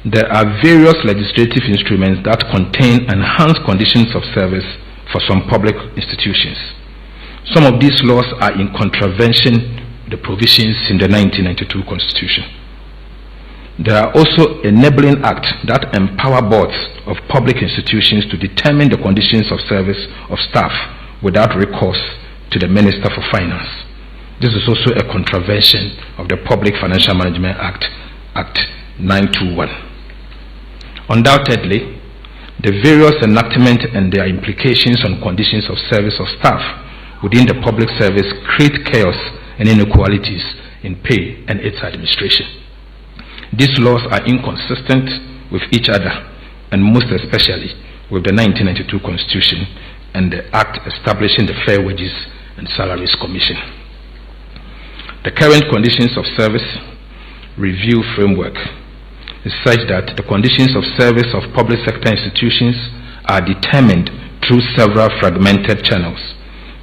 there are various legislative instruments that contain enhanced conditions of service for some public institutions. Some of these laws are in contravention of the provisions in the 1992 Constitution. There are also enabling acts that empower boards of public institutions to determine the conditions of service of staff without recourse to the Minister for Finance. This is also a contravention of the Public Financial Management Act, Act 921. Undoubtedly, the various enactments and their implications on conditions of service of staff within the public service create chaos and inequalities in pay and its administration. These laws are inconsistent with each other, and most especially with the 1992 Constitution and the Act establishing the Fair Wages and Salaries Commission. The current conditions of service review framework is such that the conditions of service of public sector institutions are determined through several fragmented channels,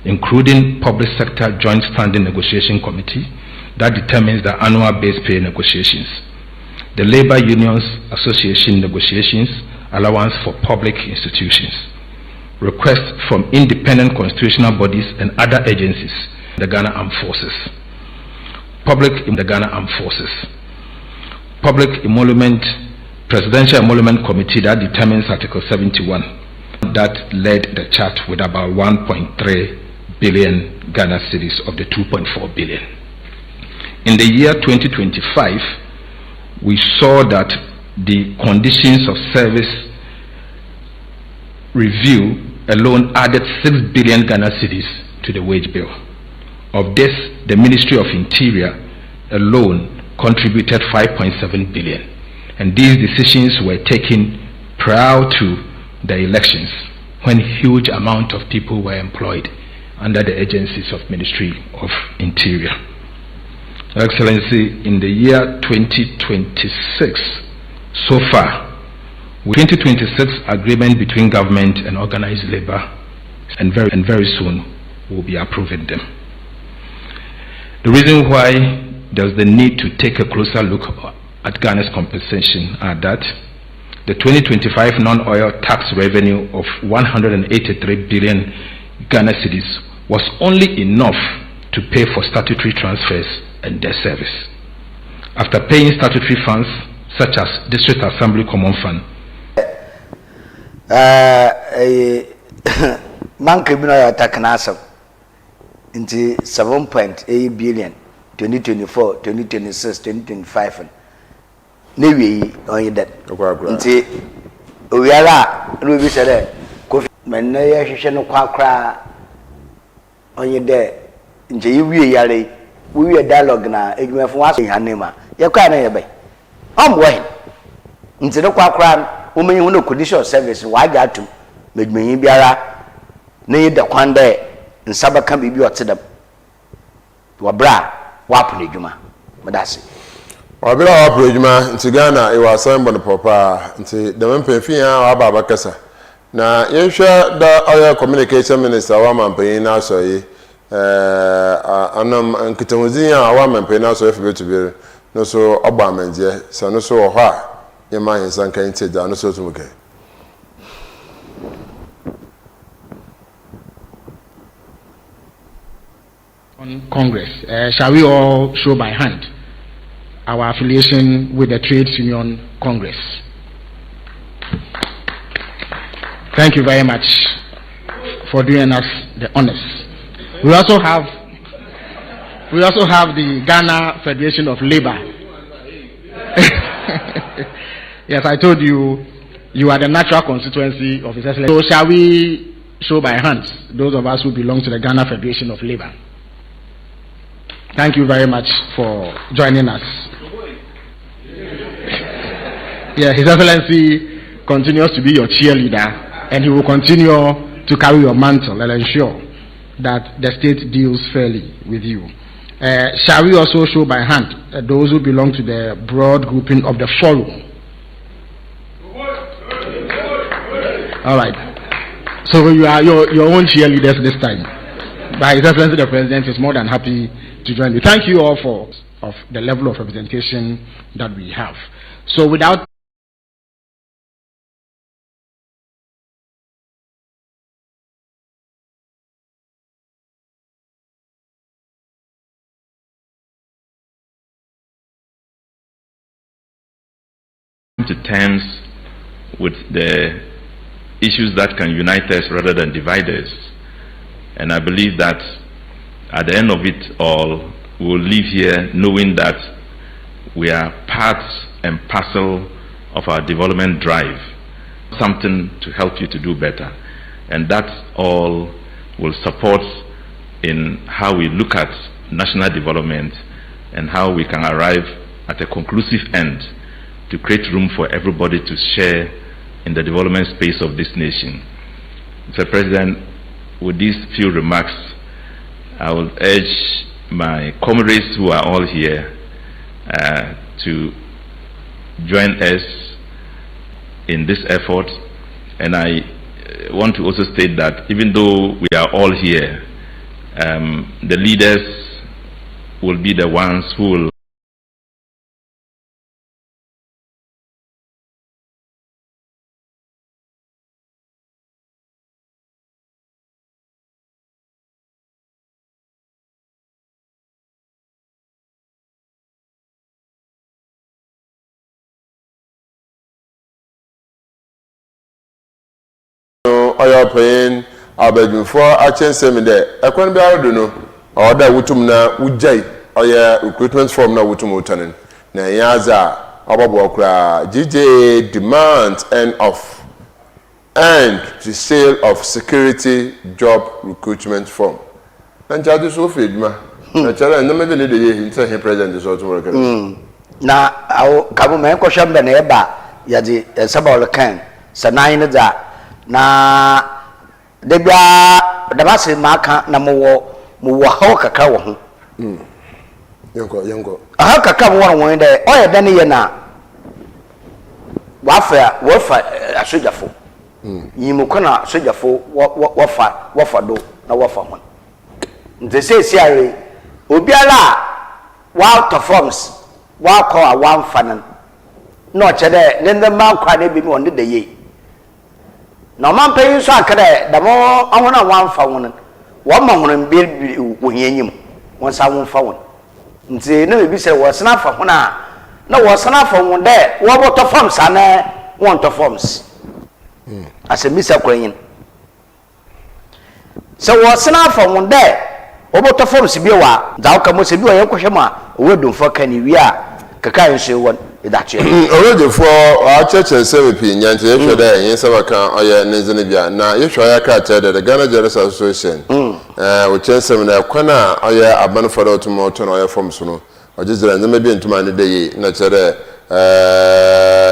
including Public Sector Joint Standing Negotiation Committee that determines the annual base pay negotiations, the Labor Unions Association negotiations, allowance for public institutions, requests from independent constitutional bodies and other agencies, the Ghana Armed Forces, public in the Ghana Armed Forces, public emolument, Presidential Emolument Committee that determines Article 71, that led the chart with about 1.3 billion Ghana cedis of the 2.4 billion. In the year 2025, we saw that the conditions of service review alone added 6 billion Ghana cedis to the wage bill. Of this, the Ministry of Interior alone contributed 5.7 billion. And these decisions were taken prior to the elections, when huge amount of people were employed under the agencies of Ministry of Interior. Your Excellency, in the year 2026, so far, with 2026 agreement between government and organized labor, and very soon we'll be approving them. The reason why there's the need to take a closer look at Ghana's compensation are that the 2025 non-oil tax revenue of 183 billion Ghana cedis was only enough to pay for statutory transfers and debt service. After paying statutory funds such as District Assembly Common Fund, man criminal attack nasam into 7.8 billion 2024, 2026, 2025. Nevi on that. Into we are no be said KOFI man na ya hwehwe no kwakra on there. Nje yiwie yare we dialogue na edwumafo waso hanema ye kwa na ye bai omwe nti no kwakra wo menyi hu no condition of service wa ga to medmenyi biara na ye da kwan da nsabaka bibi otedam wa bra wa pone dwuma medase wa bra wa pone dwuma nti Ghana e wa san bon papa nti da mpanfin a wa baba kasa na yenhwa da oil communication minister wa mampan na so yi anam nkitamuzi a wa mampan na so efe betubere no so ogba manje so no so wo ha ye ma yin san kan ti da no so tumuke on Congress. Shall we all show by hand our affiliation with the Trade Union Congress? Thank you very much for doing us the honors. We also have the Ghana Federation of Labor. Yes, I told you, you are the natural constituency of His Excellency. So shall we show by hands those of us who belong to the Ghana Federation of Labor? Thank you very much for joining us. Yeah, His Excellency continues to be your cheerleader, and he will continue to carry your mantle and ensure that the state deals fairly with you. Shall we also show by hand those who belong to the broad grouping of the forum? All right. So you are your own cheerleaders this time. But His Excellency the President is more than happy to join you. Thank you all for the level of representation that we have. So without to terms with the issues that can unite us rather than divide us. And I believe that at the end of it all, we will leave here knowing that we are part and parcel of our development drive, something to help you to do better. And that all will support in how we look at national development and how we can arrive at a conclusive end to create room for everybody to share in the development space of this nation. Mr. President, with these few remarks, I will urge my comrades who are all here to join us in this effort. And I want to also state that even though we are all here, the leaders will be the ones who will oya pain abadunfo achensem de ekwan bi arodo no oda wutum na ujai oya recruitment form na wutum utanen na yaza obabo okra GJ demand end to sale of security job recruitment form na jadi so fedma na chala na me de ye hinta he president so to work na awo kabu me ko shambe na eba yaji sabawle kan sanai na za na debia dabase maka na mo hawo kaka wo ho yango aha kaka wo de oye da ne ye na wafa asojafo yimu kona asojafo wafa do na wafa ho nte se are obiara wa to forms wa ko a wan fanan no chede ne ndema kwa ne bi mi wonde de ye na man pay so akere da mo ahona wan fa won wo ma hono bi wohianyim won sa won fa won nti na bi se wo sna fa hona na wo sna fa won de wo boto forms ana won to forms asemisa kwanyin so wo sna fa won de wo boto forms bi wa za ka mo se bi wo yankohwema wo domfo kani wi a kaka yin won idache already for our church and seven nyante yehwe da yin sabaka oya nezene bia na yehwe ya ka cha da Ghana Journalists Association we chensem na kwana oya aban for automoto na oya forms no ojizira ndema bi ntuma ne de yi na chere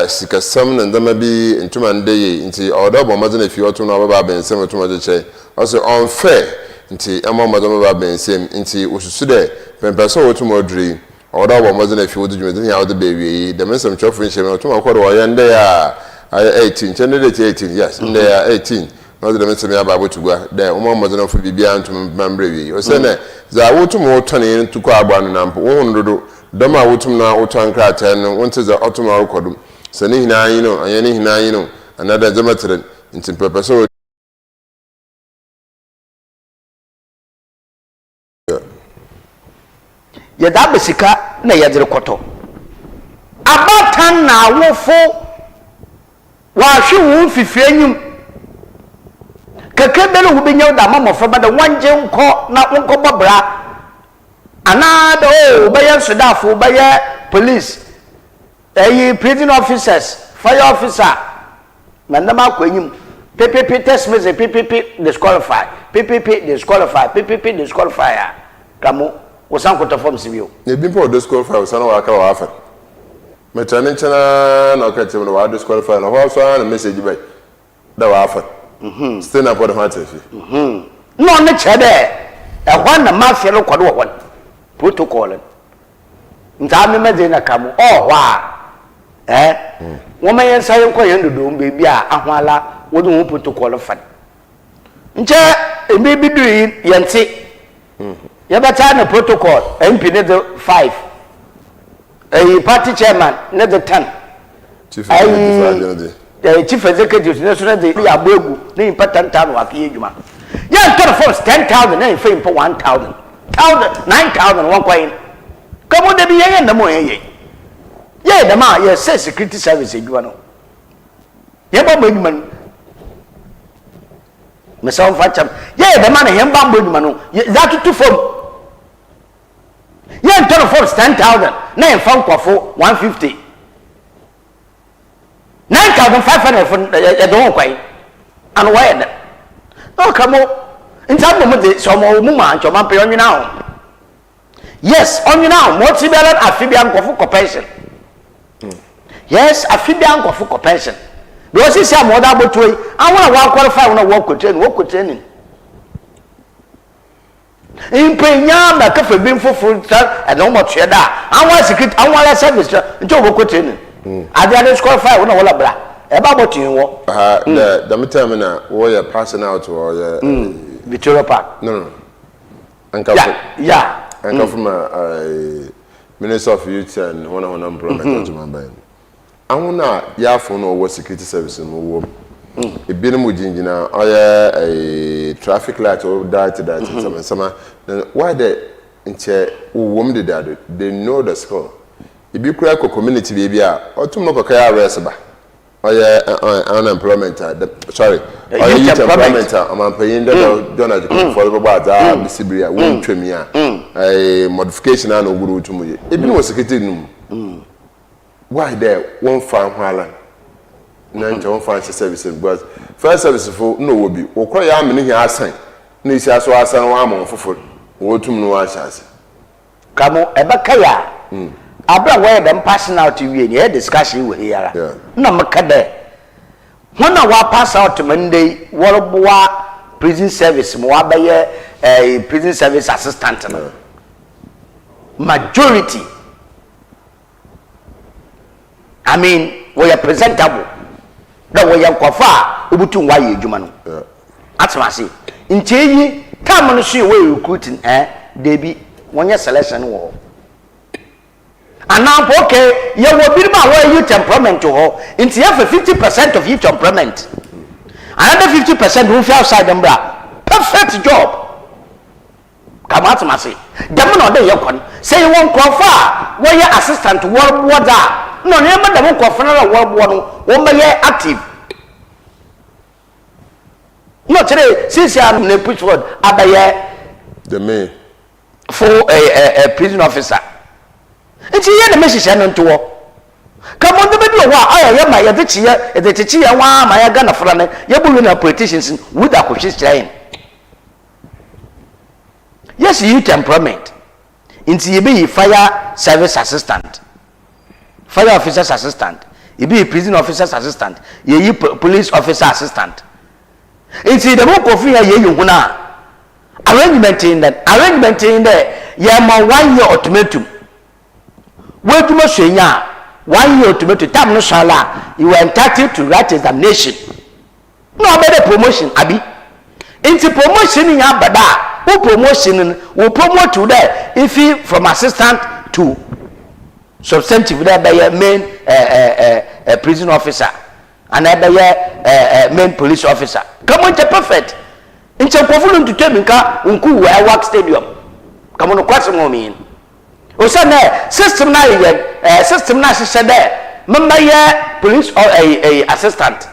sikasam na ndema bi ntuma ne de yi nti odo bo mazene fi oto na baba bensem ntuma je che also unfair nti amo mazene baba bensem nti osusu de pempeso otumo odri oda bo mazene fi wodi dwume ya wodi bewi the mensem chofin sheme to makoro wa yande ya 18 chende de 18 yes nde ya 18 no the mensem ya babo tugwa de o mazene fo bibia ntum mambre wi o se ne za wotum wotone ntuko agba no nampo wo hundodo dama wotum na wotan krata no wonte za otuma rokodum se ne hina yin no anye ne hina yin no another zemetre ntim pepeso yada besika na yadire koto abatan na wofo wa hwe wo fifeanyum keke bele wo benya da mamofa bada wanje nko na nko babra ana do baye sudafo baye police prison officers fire officer mandama kwanyum PPP test me PPP disqualify PPP disqualify PPP disqualify kamo wosan ko to form sibio ne bi po disqualify wosan wa aka wa afa metane chana na ka chemo wa disqualify na ho so na message bai da wa afa stay na pod hate fi no ne chede e hwan na mafia lo kwado wo protocol nta me mede na kamo wa wo ma yen sayen ko yen dodo mbe a ahwala wo do protocol fa nche embe bi du yente yabata na protocol MP ne the 5 party chairman ne the 10 chief executive ne so ne the ya bogu ne important town wa kiye juma ya to force 10,000 ne fa impo 1,000 9,000 one coin kamo de bi yen na mo yen Yeah, the man, yes, say security service, you know. Yeah, man, myself, yeah, the man, him, man, that to form. Yeah, turn of 10,000, name found for 150. 9,500 for the don't quite. And why? Oh, come on. In some moment, some more movement, your man pay on you now. Yes, on you now, multi-billion amphibian for pension. Yes, amphibian for pension. Because it's a more double way. I want to work qualify when I work with training. In Penya, my cafe being for food, and no more cheddar. I want secret, I want a service to work with training. I didn't qualify when I want to blah. About you, the terminal, you're passing out or Victoria Park. No. Yeah. I come from a Minister of Youth and one employment. I want to phone or security service in the world. A bit of Mujina, a traffic light or that, summer. Why they woman did that? They know the score. If you crack a community baby, or to make a car recipe. Unemployment, sorry, youth employment, I'm paying the donor for the bad, Sibria, won't trim me a modification and guru to me. If you was secretary, why there won't find Harlan? None to find services, but first service for no will be, or cry am in here saying, Nisa so as an arm for food, or to no chance. Come on, Ebakaya. Abra where them passing out to you in your discussion with here. No, Macade. When I was pass out to Monday, World War prison service, Moabaye, a prison service assistant. Majority. I mean, we are presentable. That we are qualified. Ubutu why you Jumano. That's what I say. In Chile, come on, see where you recruiting, Debbie, when your selection war. And now, okay, you will be my youth temperament to her. It's here for 50% of youth temperament. Another 50% will feel outside them. Perfect job. Come out, Massey. Demon or the Yokon. Say you won't go far. Where your assistant World War that. No, never the won't go for another World War. One year active. No, today, since you are in the push word, Abaye. The me. For a prison officer. It's here the message and to walk. Come on, the middle of I am my teacher, the teacher, my Ghana friend, your politicians with a question saying. Yes, you temperament. Into you be fire service assistant, fire officer's assistant, you be prison officer's assistant, you police officer assistant. It's the book of fear you wanna arrangement in that, yeah, my 1 year ultimatum. Wait to much 1 year to time no shala, you are entitled to write examination. No better promotion, Abi. Into promotion in Abada, who promotion will promote to that if he from assistant to substantive there by a main prison officer and by a main police officer. Come on, perfect. Into a to tell me, Unku, where work stadium. Come on, question more mean. System now, system now, she said there, member police or a assistant.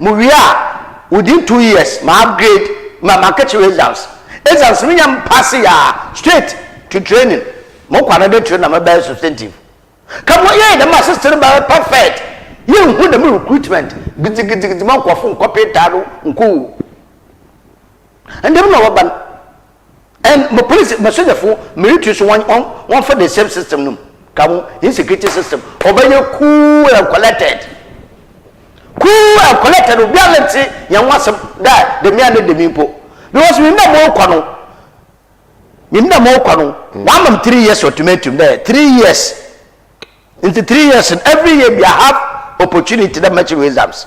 Muria within 2 years, my upgrade, my market results. Exams, me am passing straight to training. More another trainer, my best substantive. Come on, yeah, the master system perfect. You put the recruitment, get the monk of copy taro, and then no one. And my police, my soldier for military one for the same system. No, come insecurity system. Obey your cool and collected. Cool and collected. Reality, young was that the man the people. Because we know more quano. We know more quano. 1 3 years ultimatum there. 3 years. Into 3 years, and every year we have opportunity to match exams.